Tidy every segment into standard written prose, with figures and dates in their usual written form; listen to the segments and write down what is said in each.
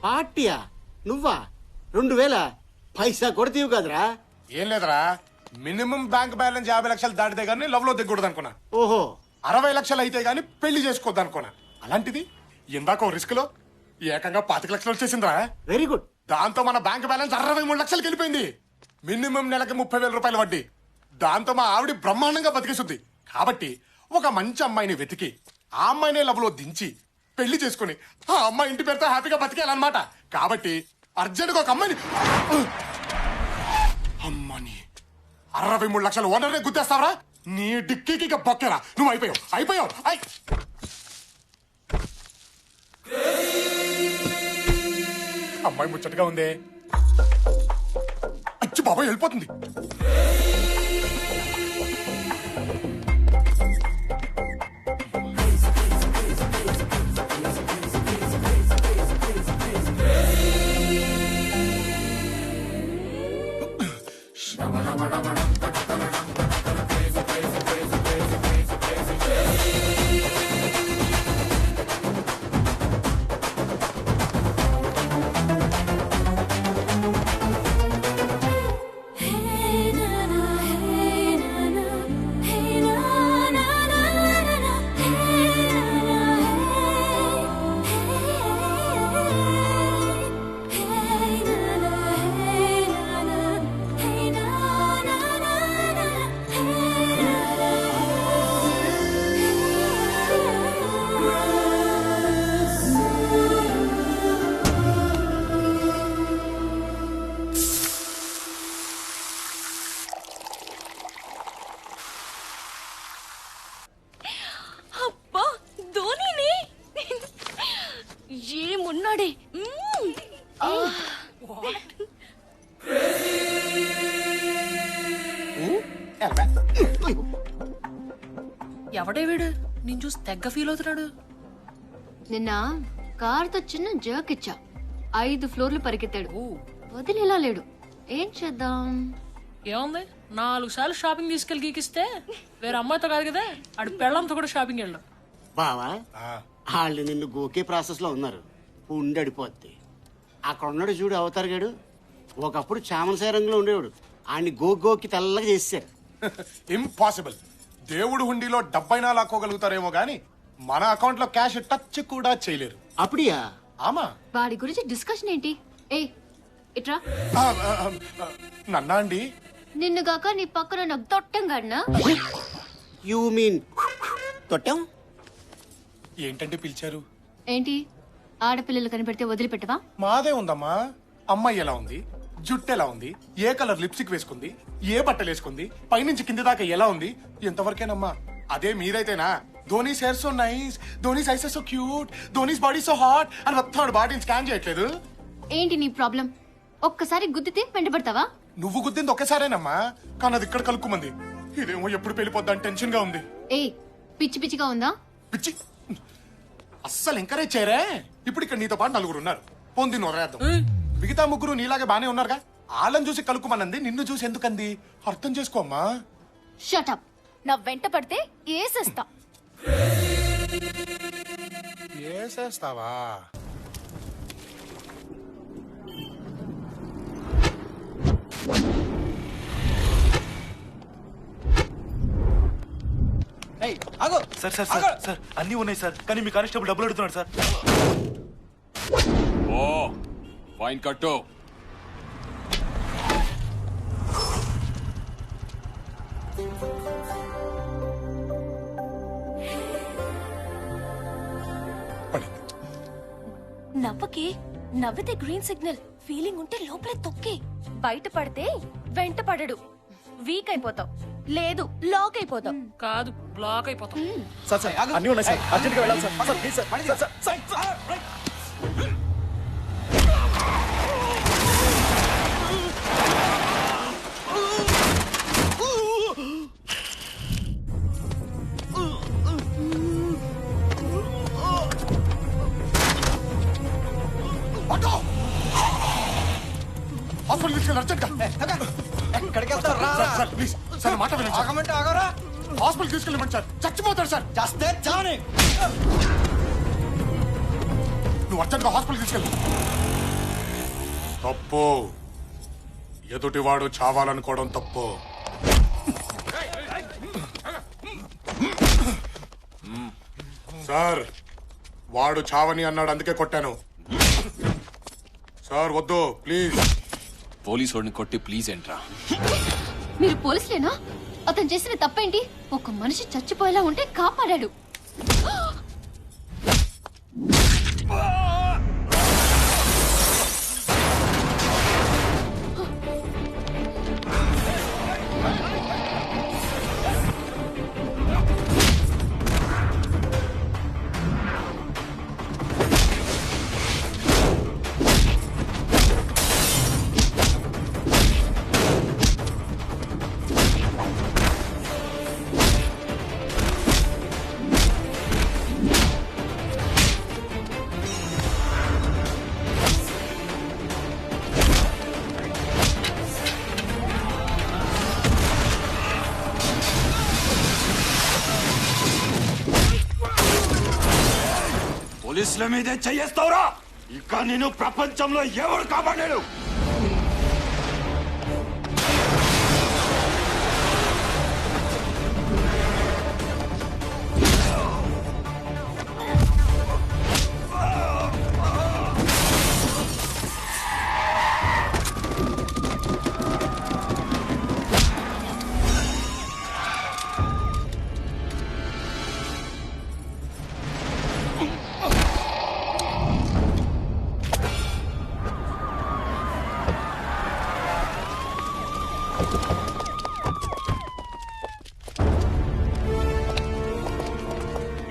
పార్టీయా? నువ్వా? 2000 పైసా కూడా తీవు కదరా? ఏం లేదరా, మినిమం బ్యాంక్ బ్యాలెన్స్ 50 లక్షలు దాటితే గానీ లవ్ లో దిగకూడదు అనుకున్నా. ఓహో, 60 లక్షలు అయితే గానీ పెళ్లి చేసుకోవద్దు అనుకున్నా. అలాంటిది ఇందాక రిస్క్ లో ఏకంగా 25 లక్షలు వచ్చేసిందిరా. Very good. దాంతో మన బ్యాంక్ బ్యాలెన్స్ 63 లక్షలకి వెళ్ళిపోయింది. మినిమం నెలకి 30,000 రూపాయలు వడ్డీ. దాంతో మా ఆవిడ బ్రహ్మాండంగా బతికేస్తుంది. కాబట్టి ఒక మంచి అమ్మాయిని వెతికి ఆ అమ్మాయినే లవ్ లో దించి పెళ్లి చేసుకుని ఆ అమ్మాయి ఇంటి పేరుతో హ్యాపీగా బతికేయాలన్నమాట. కాబట్టి అర్జెంట్గా ఒక అమ్మాయిని అమ్మని 63 లక్షలు ఓనర్నే గుద్దేస్తావరా? నీ డిక్కీకి ఇక బొక్కేరా. నువ్వు అయిపోయావు. అమ్మాయి ముచ్చటగా ఉందే. అచ్చి బాబాయ్ వెళ్ళిపోతుంది. ఏమున్నాడే. ఎవడే వీడు? నేను చూసి తెగ్గ ఫీల్ అవుతున్నాడు. నిన్న కార్తో చిన్న జర్క్ ఇచ్చా, 5 ఫ్లోర్లు పరిగెత్తాడు. వదిలేలా లేడు. ఏం చేద్దాం? ఏముంది, 4 సార్లు షాపింగ్ తీసుకెళ్ళి గీకిస్తే వేరే అమ్మాయితో కాదు కదా, ఆడు పెళ్ళంతో కూడా షాపింగ్ వెళ్ళాం. బావా, వాళ్ళు నిన్ను గోకే ప్రాసెస్ లో ఉన్నారు. ఉండడిపోద్ది. అక్కడ ఉన్నాడు చూడు అవతార్ గాడు. ఒకప్పుడు చామనసాయ రంగులో ఉండేవాడు. ఆయన్ని గోకి తెల్లగా చేశారు. ఇంపాసిబుల్. దేవుడు హుండీలో 70 లాక్కోగలుగుతారేమో గానీ మన అకౌంట్ లో క్యాష్ టచ్ కూడా చేయలేరు. అప్పుడియా? ఆమా. వాడి గురించి డిస్కషన్ ఏంటి? ఏ ఇట్రా. నన్నా అండి? నిన్నుగాక నీ పక్కన నాకు తొట్టం గడినా. You mean తొట్టం? ఏంటంటే పిలిచారు? ఏంటి, ఆడపిల్లలు కనిపెడితే వదిలిపెట్టవా? మాదే ఉందమ్మా. అమ్మాయి ఎలా ఉంది, జుట్టు ఎలా ఉంది, ఏ కలర్ లిప్స్టిక్ వేసుకుంది, ఏ బట్టలు వేసుకుంది, పైనుంచి కింది దాకా ఎలా ఉంది, ఎంతవరకేనమ్మా. అదే మీరైతేనా Dhoni's hair so nice, Dhoni's eyes so cute, Dhoni's body so hot అని మొత్తం బాడీని స్కాన్ చేయట్లేదు. ఏంటి నీ ప్రాబ్లం? ఒక్కసారి గుద్దితే వెంటబడతావా? నువ్వు గుద్దింది ఒకేసారేనమ్మా, కానీ అది ఇక్కడ కలుక్కుమంది. ఇదేమో ఎప్పుడు పెళ్లిపోద్దని టెన్షన్ గా ఉంది. ఏ పిచ్చి పిచ్చిగా ఉందా? పిచ్చి అస్సలు ఎంకరేజ్ చేయరే. ఇప్పుడు ఇక్కడ నీతో పాటు 4 ఉన్నారు. పొంది నొరేద్దాం. మిగతా 3 నీలాగే బానే ఉన్నారుగా. వాళ్ళని చూసి కలుక్కుమనంది, నిన్ను చూసి ఎందుకంది అర్థం చేసుకోమ్మా. Shut up. నా వెంట పడితే ఏసేస్తా. ఏసేస్తావా? సార్ సార్ సార్ సార్ అన్నీ ఉన్నాయి సార్, కానీ మీ కానిస్టేబుల్ డబ్బులు అడుగుతున్నాడు సార్. ఓ ఫైన్ కట్టు. నవ్వకి, నవ్వితే గ్రీన్ సిగ్నల్, ఫీలింగ్ ఉంటే లోపలే తొక్కి. బయట పడితే వెంట పడడు, వీక్ అయిపోతావు. లేదు లాక్ అయిపోతావు. కాదు, బ్లాక్ అయిపోతాం. సార్ సార్ అన్నీ ఉన్నాయి సార్, అర్జెంట్ గా వెళ్ళాలి sir. Sir please sir. Sir sir hospital తీసుకెళ్ళి అర్జెంట్ గా. ఎక్కడికి వెళ్తారు? సార్ ప్లీజ్ సార్, మాట వినండి సార్. ఆగమంటే ఆగరా? హాస్పిటల్ తీసుకెళ్ళమండి సార్, చచ్చిపోతాడు సార్. చేస్తే చాని. నువ్వు అర్జెంట్ గా హాస్పిటల్ తీసుకెళ్ళి. తప్పు. ఎదుటివాడు చావాలనుకోవడం తప్పు. సార్, వాడు చావని అన్నాడు, అందుకే కొట్టాను. సార్ వద్దు ప్లీజ్. పోలీసు వాడిని కొట్టి ప్లీజ్ ఏంట్రా? మీరు పోలీసులేనా? అతను చేసిన తప్పేంటి? ఒక మనిషి చచ్చిపోయేలా ఉంటే కాపాడాడు. పోలీసుల మీదే చెయ్యేస్తావురా? ఇక నేను ప్రపంచంలో ఎవరు కాపాడాడు?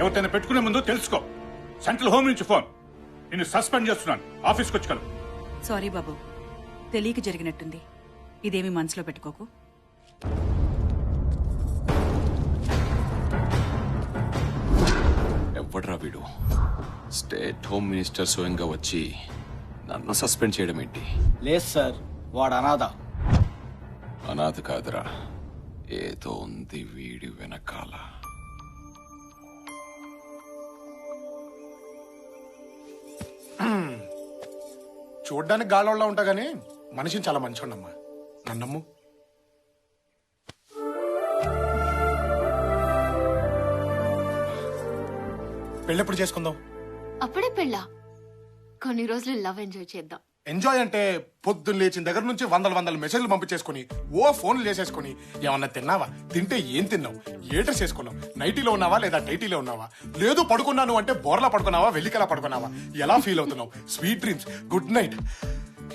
ఎవరితోనే పెట్టుకునే ముందు తెలుసుకో. సెంట్రల్ హోమ్ నుంచి ఫోన్. నిన్ను సస్పెండ్ చేస్తున్నాను. ఆఫీస్కి వచ్చి కలు. సారీ బాబు, తెలియక జరిగినట్టుంది. ఇదేమి మనసులో పెట్టుకోకు. ఎవడ్రా వీడు? స్టేట్ హోమ్ మినిస్టర్ స్వయంగా వచ్చి నన్ను సస్పెండ్ చేయడం ఏంటి? లేదు సార్, వాడు అనాథ. అనాథ కాదురా, ఏదో ఉంది వీడి వెనకాల. చూడ్డానికి గాలోళ్ళ ఉంటా గానీ మనిషిని చాలా మంచోడమ్మా. నన్నమ్ము. పెళ్ళెప్పుడు చేసుకుందాం? అప్పుడే పెళ్ళా? కొన్ని రోజులు లవ్ ఎంజాయ్ చేద్దాం. ఎంజాయ్ అంటే పొద్దున్న లేచిన దగ్గర నుంచి వందల మెసేజ్లు పంపించేసుకుని ఓ ఫోన్లు చేసేసుకుని ఏమన్నా తిన్నావా, తింటే ఏం తిన్నావు, ఏ డ్రెస్ వేసుకున్నావు, నైటీలో ఉన్నావా లేదా టైటీలో ఉన్నావా, లేదు పడుకున్నాను అంటే బోర్లా పడుకున్నావా, వెల్లికలా పడుకున్నావా, ఎలా ఫీల్ అవుతున్నావు, స్వీట్ డ్రీమ్స్, గుడ్ నైట్.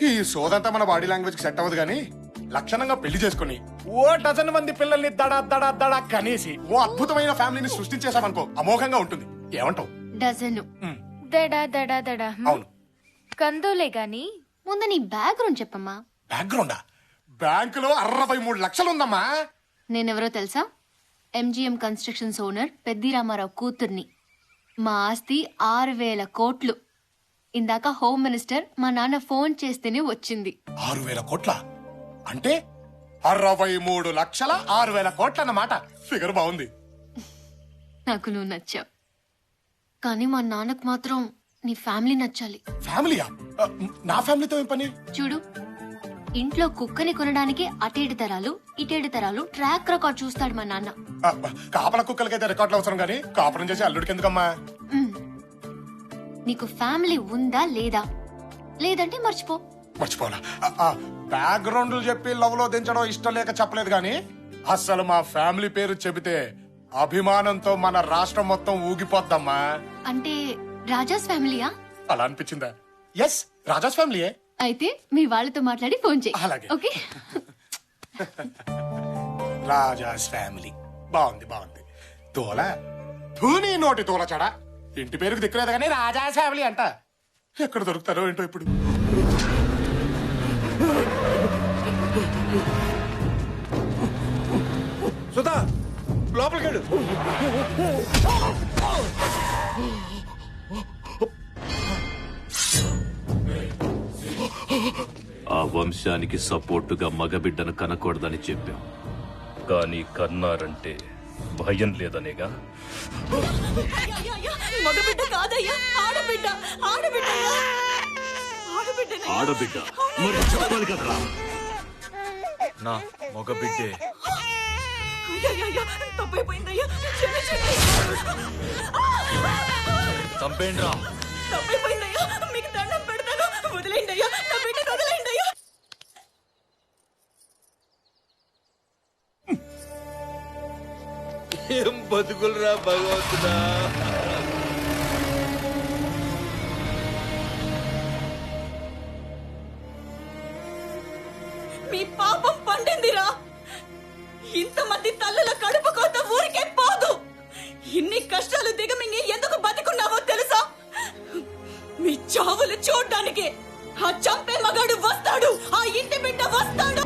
ఈ సోదంతా మన బాడీ లాంగ్వేజ్ కి సెట్ అవ్వదు కానీ లక్షణంగా పెళ్లి చేసుకుని ఓ డజన్ మంది పిల్లల్ని దడా దడా దడా కనేసి ఓ అద్భుతమైన ఫ్యామిలీని సృష్టించేసామనుకో అమోఘంగా ఉంటుంది. ఏమంటావు? డజను. దడా దడా దడా. అవును. కందోలే గాని ముందు నీ బ్యాక్గ్రౌండ్ చెప్పమ్మా. బ్యాక్గ్రౌండా? బ్యాంకులో 63 లక్షలు ఉందమ్మా. నేనెవరో తెలుసా? MGM constructions owner Peddi Ramarao కూతుర్ని. మా ఆస్తి 6,000 కోట్లు. ఇందాక హోమ్ మినిస్టర్ మా నాన్న ఫోన్ చేస్తేనే వచ్చింది. 6,000 కోట్ల అంటే 63 లక్షల 6,000 కోట్ల అన్నమాట. ఫిగర్ బాగుంది. నాకు నువ్వు నచ్చావు, కానీ మా నాన్నకు మాత్రం నీ ఫ్యామిలీ నచ్చాలి. ఫ్యామిలీయా? నా ఫ్యామిలీతో ఏం పని? చూడు, ఇంట్లో కుక్కని కొనడానికి అటేడు తరాలు ఇటేడు తరాలు ట్రాక్ రికార్డ్ చూస్తాడు మా నాన్న. కాపల కుక్కలకైతే రికార్డులు అవసరం కానీ కాపురం చేసి అల్లుడికి ఎందుకమ్మా? నీకు ఫ్యామిలీ ఉందా లేదా? లేదంటే మర్చిపో. మర్చిపోలా. బ్యాక్గ్రౌండ్ చెప్పి లవ్ లో దించడం ఇష్టం లేక చెప్పలేదు కానీ అసలు మా ఫ్యామిలీ పేరు చెబితే అభిమానంతో మన రాష్ట్రం మొత్తం ఊగిపోద్దమ్మా. అంటే రాజాస్ ఫ్యామిలీయా? అలా అనిపించిందా? ఎస్, రాజాస్ ఫ్యామిలీయే. అయితే మీ వాళ్ళతో మాట్లాడి ఫోన్ చేయి. అలాగే. ఓకే. రాజాస్ ఫ్యామిలీ బాగుంది బాగుంది. తోల ధూని నోటి తోల చెడ. ఇంటి పేరుకు దిక్కులేదు కానీ రాజాస్ ఫ్యామిలీ అంట. ఎక్కడ దొరుకుతారో ఏంటో ఇప్పుడు. సుధా, లోపలికి వెళ్ళు. ఆ వంశానికి సపోర్టుగా మగబిడ్డను కనకూడదని చెప్పాం, కానీ కన్నారంటే భయం లేదనేగా. మగబిడ్డ కాదయ్యా, ఆడబిడ్డ. ఆడబిడ్డ. మగబిడ్డనయ్యా. ఆడబిడ్డ మరి చెప్పాలి కదరా. నా మగ బిడ్డే. అయ్యయ్యయ్య, తప్పైపోయిందయ్యా. క్షమించండి. చంపేండ్రా. తప్పైపోయిందయ్యా. మీకు దండం పెడతాను. వదిలేయండి అయ్యా. నా బిడ్డను వదిలేయండి అయ్యా. ఏం బతుకులరా భగవంతుడా. మీ పాపం పండిందిరా. ఇంతమంది తల్లుల కడుపు కోత ఊరికే పోదు. ఇన్ని కష్టాలు దిగమింగి ఎందుకు బతికున్నావో తెలుసా? మీ చావులు చూడ్డానికి ఆ చంపే మగాడు వస్తాడు. ఆ ఇంటి బిడ్డ వస్తాడు.